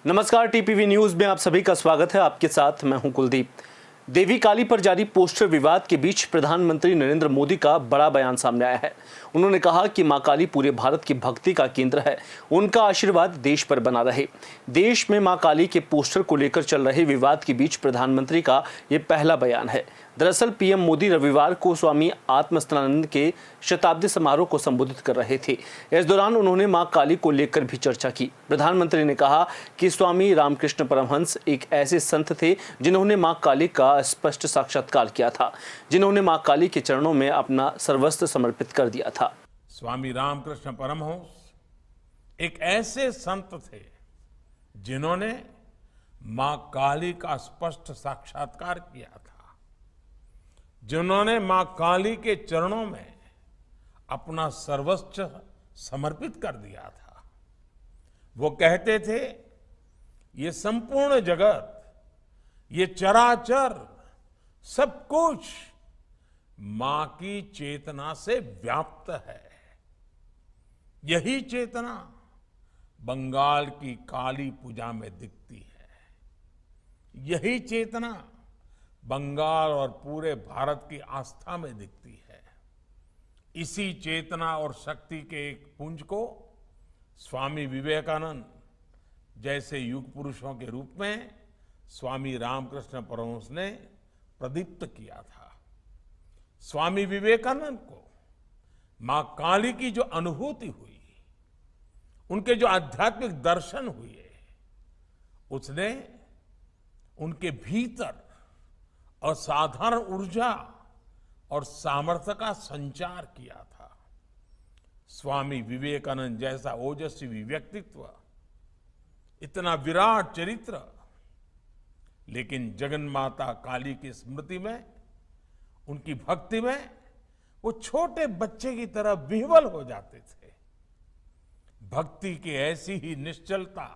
नमस्कार, TPV news में आप सभी का स्वागत है। आपके साथ मैं हूं कुलदीप। देवी काली पर जारी पोस्टर विवाद के बीच प्रधानमंत्री नरेंद्र मोदी का बड़ा बयान सामने आया है। उन्होंने कहा कि मां काली पूरे भारत की भक्ति का केंद्र है, उनका आशीर्वाद देश पर बना रहे। देश में मां काली के पोस्टर को लेकर चल रहे विवाद के बीच प्रधानमंत्री का ये पहला बयान है। दरअसल पीएम मोदी रविवार को स्वामी आत्मस्थानंद के शताब्दी समारोह को संबोधित कर रहे थे। इस दौरान उन्होंने मां काली को लेकर भी चर्चा की। प्रधानमंत्री ने कहा कि स्वामी रामकृष्ण परमहंस एक ऐसे संत थे जिन्होंने मां काली का स्पष्ट साक्षात्कार किया था, जिन्होंने मां काली के चरणों में अपना सर्वस्व समर्पित कर दिया था। स्वामी रामकृष्ण परमहंस एक ऐसे संत थे जिन्होंने मां काली का स्पष्ट साक्षात्कार किया था, जिन्होंने मां काली के चरणों में अपना सर्वस्व समर्पित कर दिया था। वो कहते थे, ये संपूर्ण जगत, ये चराचर सब कुछ मां की चेतना से व्याप्त है। यही चेतना बंगाल की काली पूजा में दिखती है। यही चेतना बंगाल और पूरे भारत की आस्था में दिखती है। इसी चेतना और शक्ति के एक पुंज को स्वामी विवेकानंद जैसे युग पुरुषों के रूप में स्वामी रामकृष्ण परमहंस ने प्रदीप्त किया था। स्वामी विवेकानंद को मां काली की जो अनुभूति हुई, उनके जो आध्यात्मिक दर्शन हुए, उसने उनके भीतर असाधारण ऊर्जा और सामर्थ्य का संचार किया था। स्वामी विवेकानंद जैसा ओजस्वी व्यक्तित्व, इतना विराट चरित्र, लेकिन जगन्माता काली की स्मृति में, उनकी भक्ति में वो छोटे बच्चे की तरह विह्वल हो जाते थे। भक्ति की ऐसी ही निश्चलता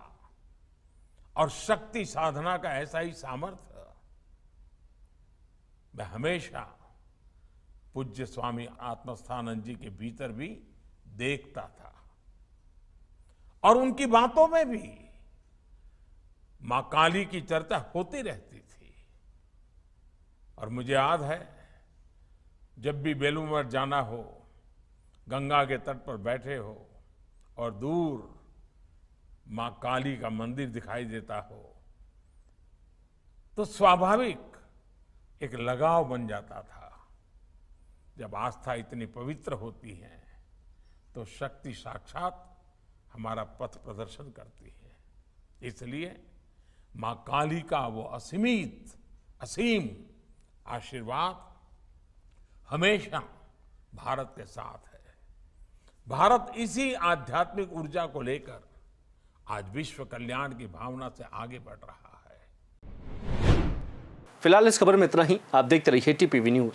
और शक्ति साधना का ऐसा ही सामर्थ्य मैं हमेशा पूज्य स्वामी आत्मस्थानंद जी के भीतर भी देखता था। और उनकी बातों में भी मां काली की चर्चा होती रहती थी। और मुझे याद है, जब भी बेलूर मठ जाना हो, गंगा के तट पर बैठे हो और दूर मां काली का मंदिर दिखाई देता हो, तो स्वाभाविक एक लगाव बन जाता था। जब आस्था इतनी पवित्र होती है तो शक्ति साक्षात हमारा पथ प्रदर्शन करती है। इसलिए मां काली का वो असीम आशीर्वाद हमेशा भारत के साथ है। भारत इसी आध्यात्मिक ऊर्जा को लेकर आज विश्व कल्याण की भावना से आगे बढ़ रहा है। फिलहाल इस खबर में इतना ही। आप देखते रहिए टीपीवी न्यूज।